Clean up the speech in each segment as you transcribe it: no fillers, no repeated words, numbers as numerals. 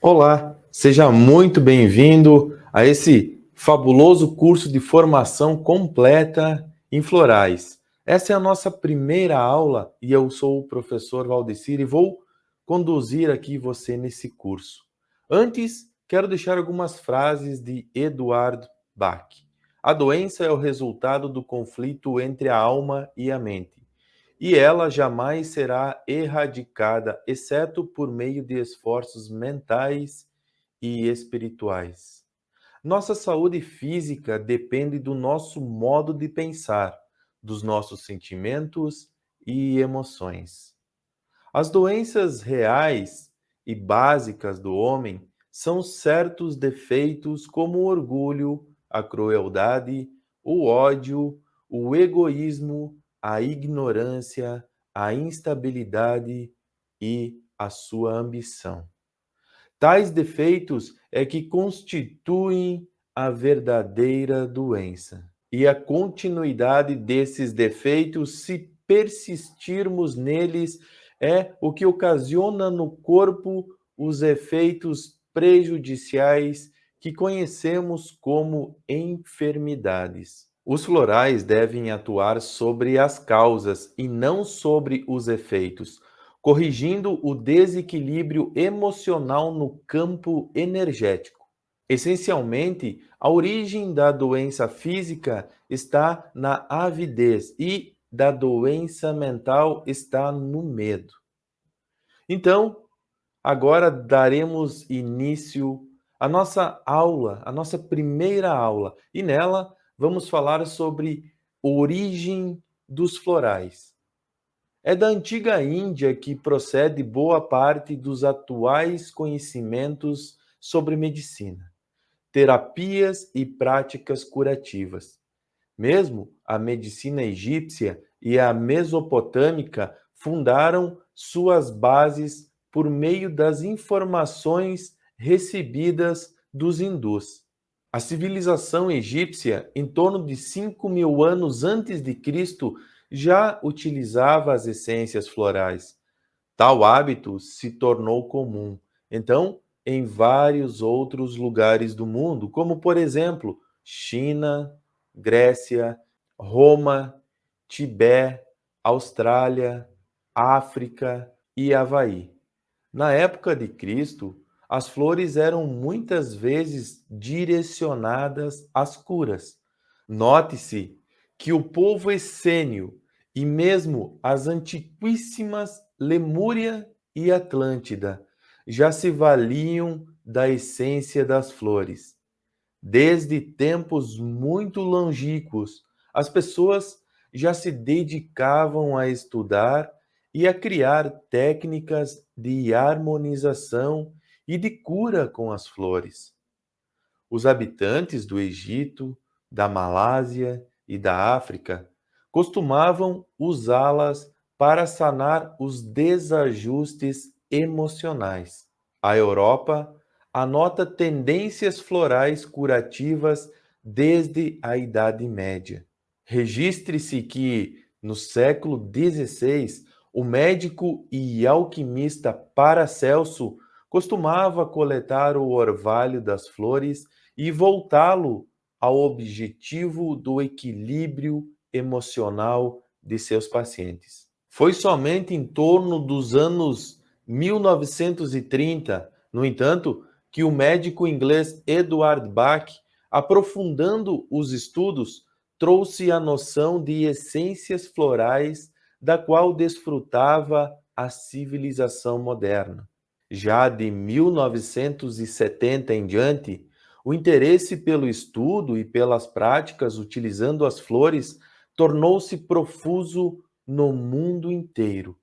Olá, seja muito bem-vindo a esse fabuloso curso de formação completa em florais. Essa é a nossa primeira aula e eu sou o professor Valdecir e vou conduzir aqui você nesse curso. Antes, quero deixar algumas frases de Eduard Bach. A doença é o resultado do conflito entre a alma e a mente e ela jamais será erradicada, exceto por meio de esforços mentais e espirituais. Nossa saúde física depende do nosso modo de pensar, dos nossos sentimentos e emoções. As doenças reais e básicas do homem são certos defeitos como o orgulho, a crueldade, o ódio, o egoísmo, a ignorância, a instabilidade e a sua ambição. Tais defeitos é que constituem a verdadeira doença. E a continuidade desses defeitos, se persistirmos neles, é o que ocasiona no corpo os efeitos prejudiciais que conhecemos como enfermidades. Os florais devem atuar sobre as causas e não sobre os efeitos, corrigindo o desequilíbrio emocional no campo energético. Essencialmente, a origem da doença física está na avidez e da doença mental está no medo. Então, agora daremos início à nossa aula, à nossa primeira aula, e nela vamos falar sobre origem dos florais. É da antiga Índia que procede boa parte dos atuais conhecimentos sobre medicina, terapias e práticas curativas. Mesmo a medicina egípcia e a mesopotâmica fundaram suas bases por meio das informações recebidas dos hindus. A civilização egípcia, em torno de 5.000 anos antes de Cristo, já utilizava as essências florais. Tal hábito se tornou comum, então, em vários outros lugares do mundo, como, por exemplo, China, Grécia, Roma, Tibete, Austrália, África e Havaí. Na época de Cristo, as flores eram muitas vezes direcionadas às curas. Note-se que o povo essênio e mesmo as antiquíssimas Lemúria e Atlântida já se valiam da essência das flores. Desde tempos muito longínquos, as pessoas já se dedicavam a estudar e a criar técnicas de harmonização e de cura com as flores. Os habitantes do Egito, da Malásia e da África costumavam usá-las para sanar os desajustes emocionais. A Europa anota tendências florais curativas desde a Idade Média. Registre-se que, no século XVI, o médico e alquimista Paracelso costumava coletar o orvalho das flores e voltá-lo ao objetivo do equilíbrio emocional de seus pacientes. Foi somente em torno dos anos 1930, no entanto, que o médico inglês Edward Bach, aprofundando os estudos, trouxe a noção de essências florais da qual desfrutava a civilização moderna. Já de 1970 em diante, o interesse pelo estudo e pelas práticas utilizando as flores tornou-se profuso no mundo inteiro.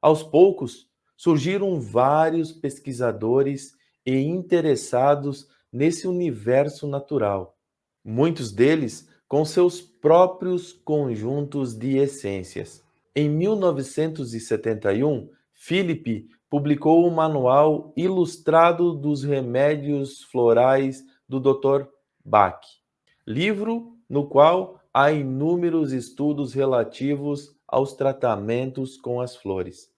Aos poucos, surgiram vários pesquisadores e interessados nesse universo natural, muitos deles com seus próprios conjuntos de essências. Em 1971, Philip publicou o Manual Ilustrado dos Remédios Florais do Dr. Bach, livro no qual há inúmeros estudos relativos aos tratamentos com as flores.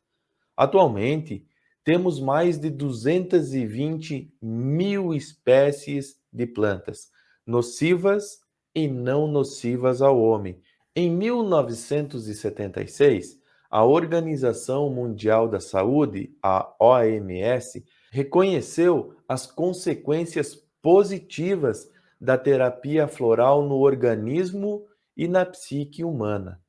Atualmente, temos mais de 220 mil espécies de plantas, nocivas e não nocivas ao homem. Em 1976, a Organização Mundial da Saúde, a OMS, reconheceu as consequências positivas da terapia floral no organismo e na psique humana.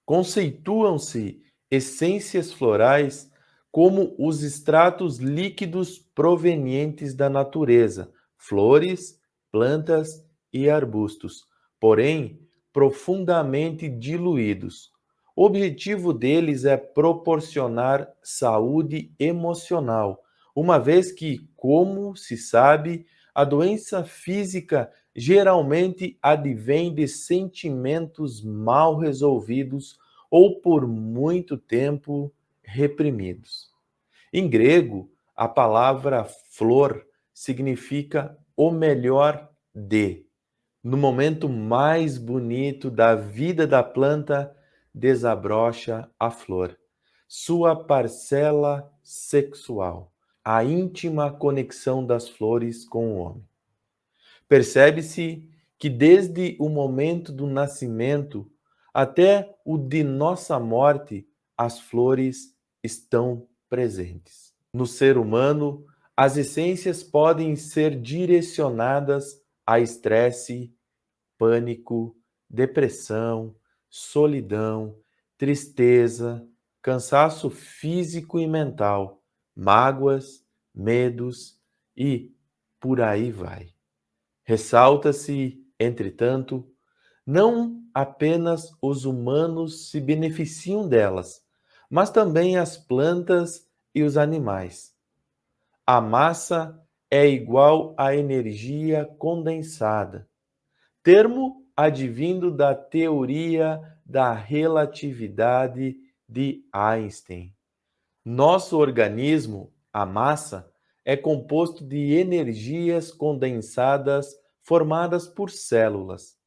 Conceituam-se essências florais como os extratos líquidos provenientes da natureza, flores, plantas e arbustos, porém profundamente diluídos. O objetivo deles é proporcionar saúde emocional, uma vez que, como se sabe, a doença física geralmente advém de sentimentos mal resolvidos ou por muito tempo reprimidos. Em grego, a palavra flor significa o melhor de. No momento mais bonito da vida da planta, desabrocha a flor, sua parcela sexual, a íntima conexão das flores com o homem. Percebe-se que desde o momento do nascimento até o de nossa morte, as flores estão presentes. No ser humano, as essências podem ser direcionadas a estresse, pânico, depressão, solidão, tristeza, cansaço físico e mental, mágoas, medos e por aí vai. Ressalta-se, entretanto, não apenas os humanos se beneficiam delas, mas também as plantas e os animais. A massa é igual à energia condensada, termo advindo da teoria da relatividade de Einstein. Nosso organismo, a massa, é composto de energias condensadas formadas por células.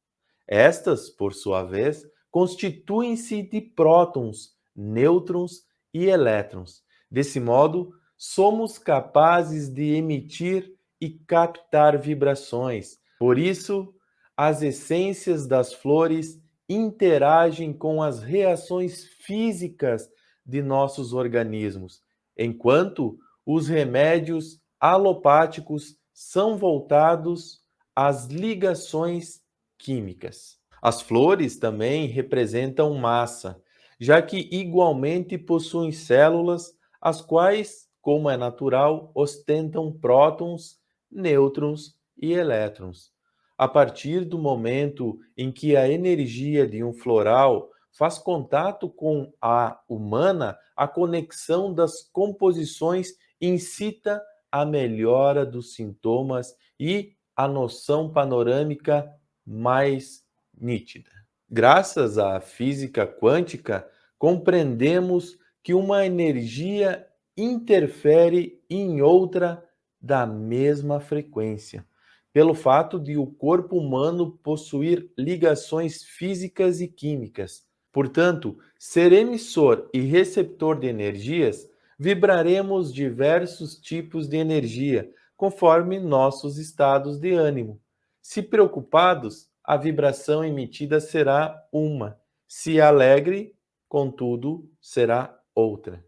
Estas, por sua vez, constituem-se de prótons, nêutrons e elétrons. Desse modo, somos capazes de emitir e captar vibrações. Por isso, as essências das flores interagem com as reações físicas de nossos organismos, enquanto os remédios alopáticos são voltados às ligações químicas. As flores também representam massa, já que igualmente possuem células, as quais, como é natural, ostentam prótons, nêutrons e elétrons. A partir do momento em que a energia de um floral faz contato com a humana, a conexão das composições incita a melhora dos sintomas e a noção panorâmica mais nítida. Graças à física quântica, compreendemos que uma energia interfere em outra da mesma frequência, pelo fato de o corpo humano possuir ligações físicas e químicas. Portanto, ser emissor e receptor de energias, vibraremos diversos tipos de energia, conforme nossos estados de ânimo. Se preocupados, a vibração emitida será uma. Se alegre, contudo, será outra.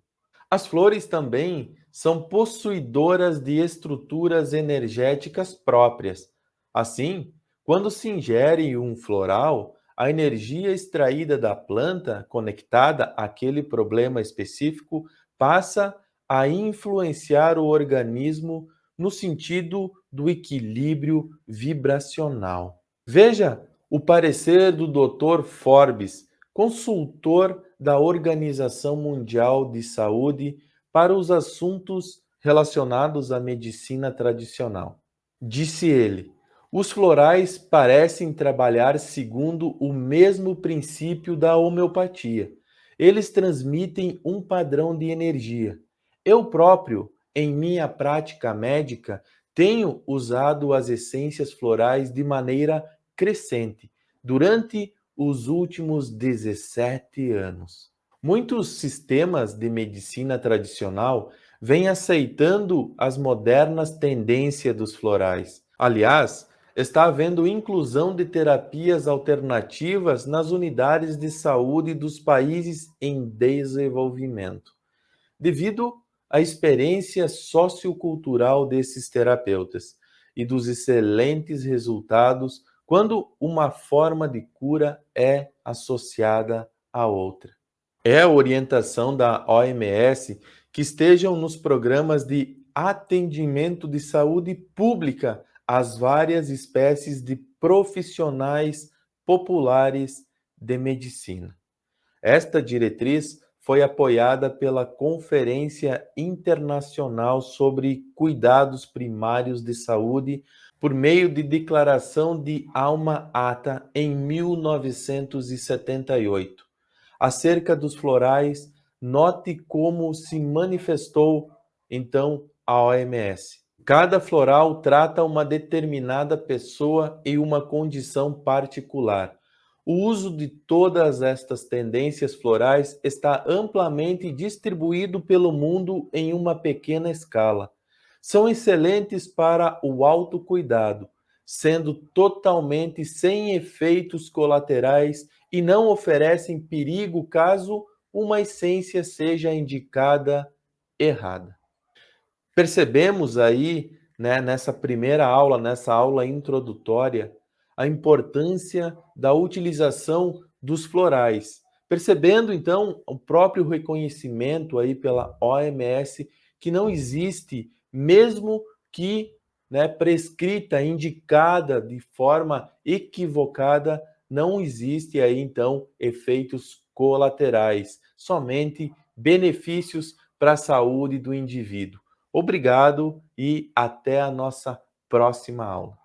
As flores também são possuidoras de estruturas energéticas próprias. Assim, quando se ingere um floral, a energia extraída da planta conectada àquele problema específico passa a influenciar o organismo no sentido do equilíbrio vibracional. Veja o parecer do Dr. Forbes, consultor da Organização Mundial de Saúde para os assuntos relacionados à medicina tradicional. Disse ele: os florais parecem trabalhar segundo o mesmo princípio da homeopatia. Eles transmitem um padrão de energia. Eu próprio, em minha prática médica, tenho usado as essências florais de maneira crescente durante os últimos 17 anos. Muitos sistemas de medicina tradicional vem aceitando as modernas tendências dos florais. Aliás, está havendo inclusão de terapias alternativas nas unidades de saúde dos países em desenvolvimento, devido à experiência sociocultural desses terapeutas e dos excelentes resultados quando uma forma de cura é associada à outra. É a orientação da OMS que estejam nos programas de atendimento de saúde pública as várias espécies de profissionais populares de medicina. Esta diretriz foi apoiada pela Conferência Internacional sobre Cuidados Primários de Saúde por meio de declaração de Alma-Ata em 1978. Acerca dos florais, note como se manifestou então a OMS. Cada floral trata uma determinada pessoa em uma condição particular. O uso de todas estas tendências florais está amplamente distribuído pelo mundo em uma pequena escala. São excelentes para o autocuidado, sendo totalmente sem efeitos colaterais e não oferecem perigo caso uma essência seja indicada errada. Percebemos aí, né, nessa primeira aula, nessa aula introdutória, a importância da utilização dos florais. Percebendo então o próprio reconhecimento aí pela OMS que não existe, mesmo que, né, prescrita, indicada de forma equivocada, não existe aí então efeitos colaterais, somente benefícios para a saúde do indivíduo. Obrigado e até a nossa próxima aula.